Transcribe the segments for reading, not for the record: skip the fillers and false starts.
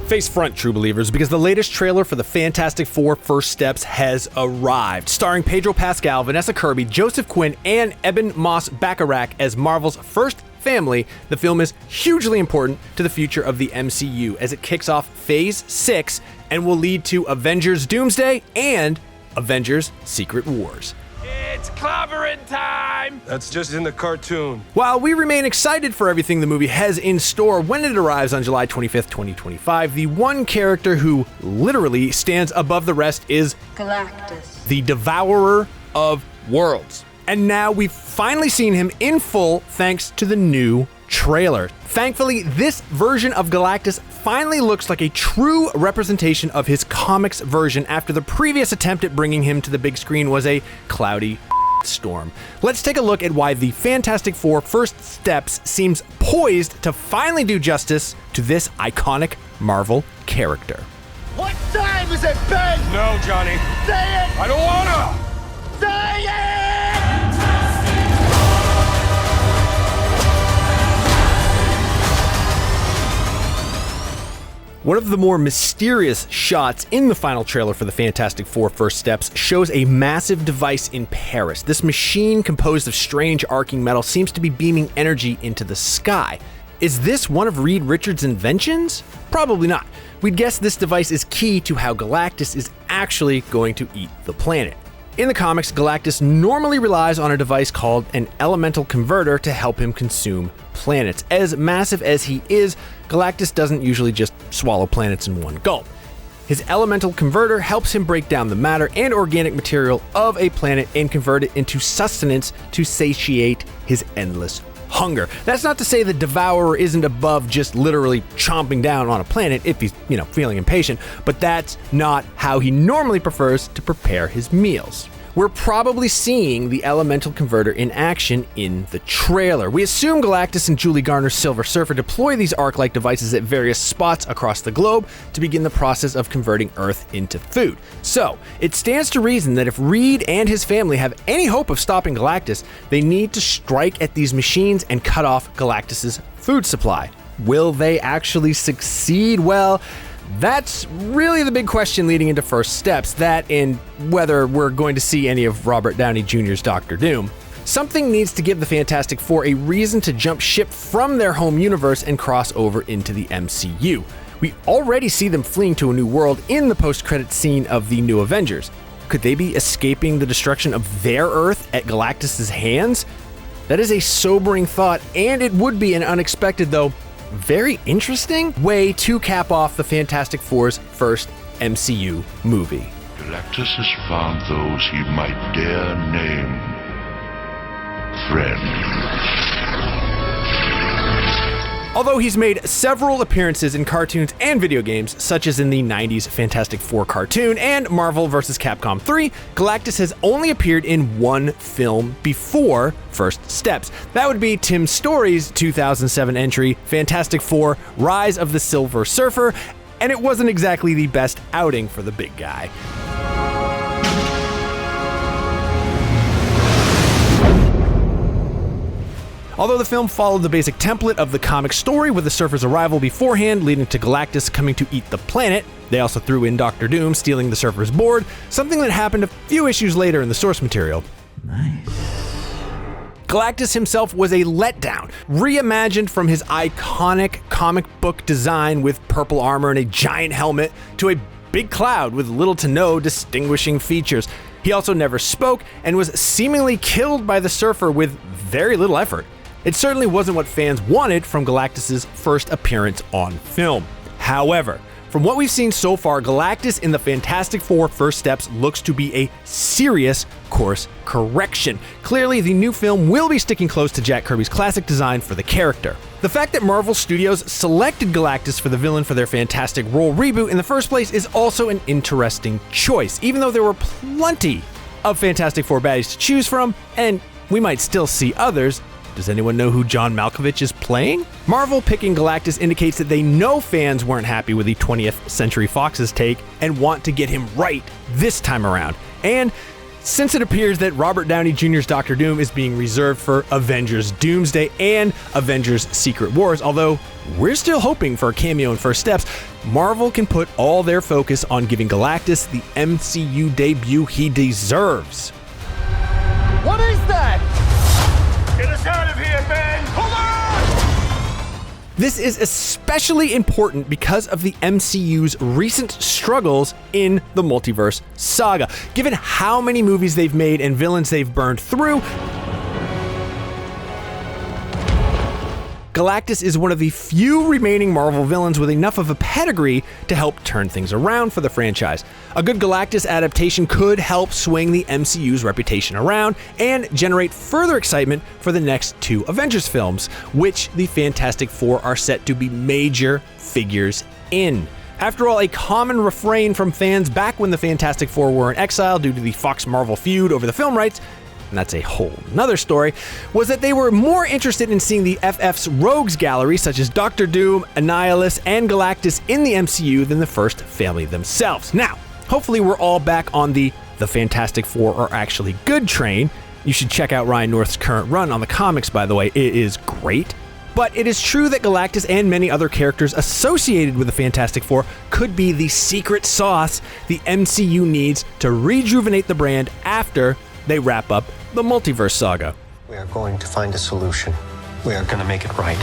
Face front, true believers, because the latest trailer for the Fantastic Four First Steps has arrived. Starring Pedro Pascal, Vanessa Kirby, Joseph Quinn, and Eben Moss-Bachrach as Marvel's first family, the film is hugely important to the future of the MCU as it kicks off Phase 6 and will lead to Avengers Doomsday and Avengers Secret Wars. It's clobbering time! That's just in the cartoon. While we remain excited for everything the movie has in store when it arrives on July 25th, 2025, the one character who literally stands above the rest is Galactus, the devourer of worlds. And now we've finally seen him in full thanks to the new trailer. Thankfully, this version of Galactus finally looks like a true representation of his comics version after the previous attempt at bringing him to the big screen was a cloudy storm. Let's take a look at why the Fantastic Four First Steps seems poised to finally do justice to this iconic Marvel character. What time is it, Ben? No, Johnny. Say it! I don't wanna! Say it! One of the more mysterious shots in the final trailer for the Fantastic Four First Steps shows a massive device in Paris. This machine, composed of strange arcing metal, seems to be beaming energy into the sky. Is this one of Reed Richards' inventions? Probably not. We'd guess this device is key to how Galactus is actually going to eat the planet. In the comics, Galactus normally relies on a device called an elemental converter to help him consume planets. As massive as he is, Galactus doesn't usually just swallow planets in one gulp. His elemental converter helps him break down the matter and organic material of a planet and convert it into sustenance to satiate his endless hunger. That's not to say the devourer isn't above just literally chomping down on a planet if he's, feeling impatient, but that's not how he normally prefers to prepare his meals. We're probably seeing the elemental converter in action in the trailer. We assume Galactus and Julie Garner's Silver Surfer deploy these arc-like devices at various spots across the globe to begin the process of converting Earth into food. So, it stands to reason that if Reed and his family have any hope of stopping Galactus, they need to strike at these machines and cut off Galactus's food supply. Will they actually succeed? Well, that's really the big question leading into First Steps, that and whether we're going to see any of Robert Downey Jr.'s Dr. Doom. Something needs to give the Fantastic Four a reason to jump ship from their home universe and cross over into the MCU. We already see them fleeing to a new world in the post-credit scene of the New Avengers. Could they be escaping the destruction of their Earth at Galactus' hands? That is a sobering thought, and it would be an unexpected, though very interesting way to cap off the Fantastic Four's first MCU movie. Galactus has found those he might dare name friends. Although he's made several appearances in cartoons and video games, such as in the 90s Fantastic Four cartoon and Marvel vs. Capcom 3, Galactus has only appeared in one film before First Steps. That would be Tim Story's 2007 entry, Fantastic Four: Rise of the Silver Surfer, and it wasn't exactly the best outing for the big guy. Although the film followed the basic template of the comic story with the Surfer's arrival beforehand, leading to Galactus coming to eat the planet, they also threw in Dr. Doom stealing the Surfer's board, something that happened a few issues later in the source material. Nice. Galactus himself was a letdown, reimagined from his iconic comic book design with purple armor and a giant helmet to a big cloud with little to no distinguishing features. He also never spoke and was seemingly killed by the Surfer with very little effort. It certainly wasn't what fans wanted from Galactus' first appearance on film. However, from what we've seen so far, Galactus in the Fantastic Four First Steps looks to be a serious course correction. Clearly, the new film will be sticking close to Jack Kirby's classic design for the character. The fact that Marvel Studios selected Galactus for the villain for their Fantastic Role reboot in the first place is also an interesting choice, even though there were plenty of Fantastic Four baddies to choose from, and we might still see others. Does anyone know who John Malkovich is playing? Marvel picking Galactus indicates that they know fans weren't happy with the 20th Century Fox's take and want to get him right this time around. And since it appears that Robert Downey Jr.'s Dr. Doom is being reserved for Avengers Doomsday and Avengers Secret Wars, although we're still hoping for a cameo in First Steps, Marvel can put all their focus on giving Galactus the MCU debut he deserves. What is that? Get us out of here, Ben! Hold on! This is especially important because of the MCU's recent struggles in the multiverse saga. Given how many movies they've made and villains they've burned through, Galactus is one of the few remaining Marvel villains with enough of a pedigree to help turn things around for the franchise. A good Galactus adaptation could help swing the MCU's reputation around and generate further excitement for the next 2 Avengers films, which the Fantastic Four are set to be major figures in. After all, a common refrain from fans back when the Fantastic Four were in exile due to the Fox-Marvel feud over the film rights, and that's a whole nother story, was that they were more interested in seeing the FF's rogues gallery, such as Doctor Doom, Annihilus, and Galactus in the MCU than the first family themselves. Now, hopefully we're all back on the Fantastic Four are actually good train. You should check out Ryan North's current run on the comics, by the way. It is great. But it is true that Galactus and many other characters associated with the Fantastic Four could be the secret sauce the MCU needs to rejuvenate the brand after they wrap up the multiverse saga. We are going to find a solution. We are going to make it right.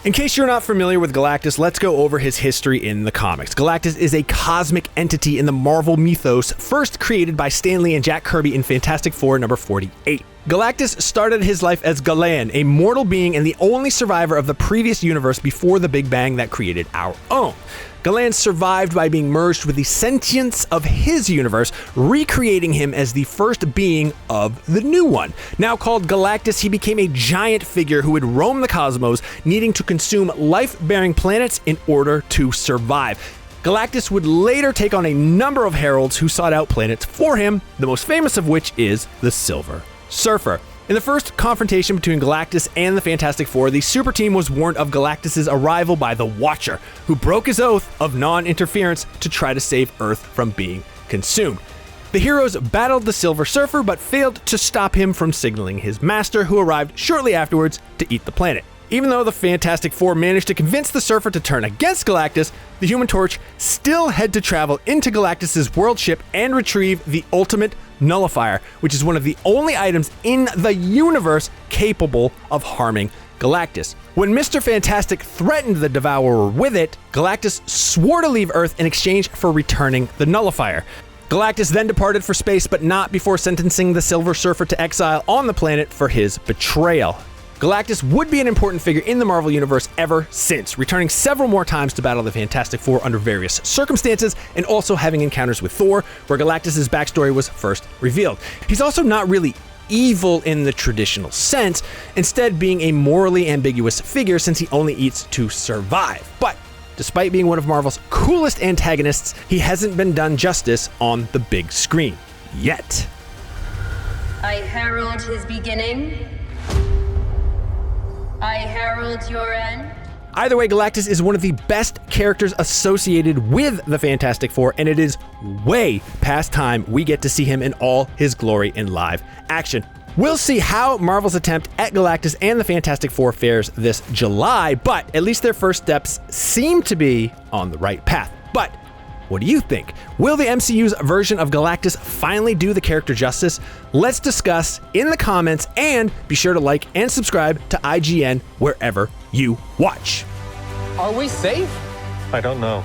In case you're not familiar with Galactus, let's go over his history in the comics. Galactus is a cosmic entity in the Marvel mythos, first created by Stan Lee and Jack Kirby in Fantastic Four number 48. Galactus started his life as Galan, a mortal being and the only survivor of the previous universe before the Big Bang that created our own. Galan survived by being merged with the sentience of his universe, recreating him as the first being of the new one. Now called Galactus, he became a giant figure who would roam the cosmos, needing to consume life-bearing planets in order to survive. Galactus would later take on a number of heralds who sought out planets for him, the most famous of which is the Silver Surfer. In the first confrontation between Galactus and the Fantastic Four, the super team was warned of Galactus' arrival by the Watcher, who broke his oath of non-interference to try to save Earth from being consumed. The heroes battled the Silver Surfer, but failed to stop him from signaling his master, who arrived shortly afterwards to eat the planet. Even though the Fantastic Four managed to convince the Surfer to turn against Galactus, the Human Torch still had to travel into Galactus' world ship and retrieve the ultimate nullifier, which is one of the only items in the universe capable of harming Galactus. When Mr. Fantastic threatened the Devourer with it, Galactus swore to leave Earth in exchange for returning the nullifier. Galactus then departed for space, but not before sentencing the Silver Surfer to exile on the planet for his betrayal. Galactus would be an important figure in the Marvel Universe ever since, returning several more times to battle the Fantastic Four under various circumstances, and also having encounters with Thor, where Galactus' backstory was first revealed. He's also not really evil in the traditional sense, instead being a morally ambiguous figure since he only eats to survive. But despite being one of Marvel's coolest antagonists, he hasn't been done justice on the big screen. Yet. I herald his beginning. I herald your end. Either way, Galactus is one of the best characters associated with the Fantastic Four, and it is way past time we get to see him in all his glory in live action. We'll see how Marvel's attempt at Galactus and the Fantastic Four fares this July, but at least their first steps seem to be on the right path. But what do you think? Will the MCU's version of Galactus finally do the character justice? Let's discuss in the comments, and be sure to like and subscribe to IGN wherever you watch. Are we safe? I don't know.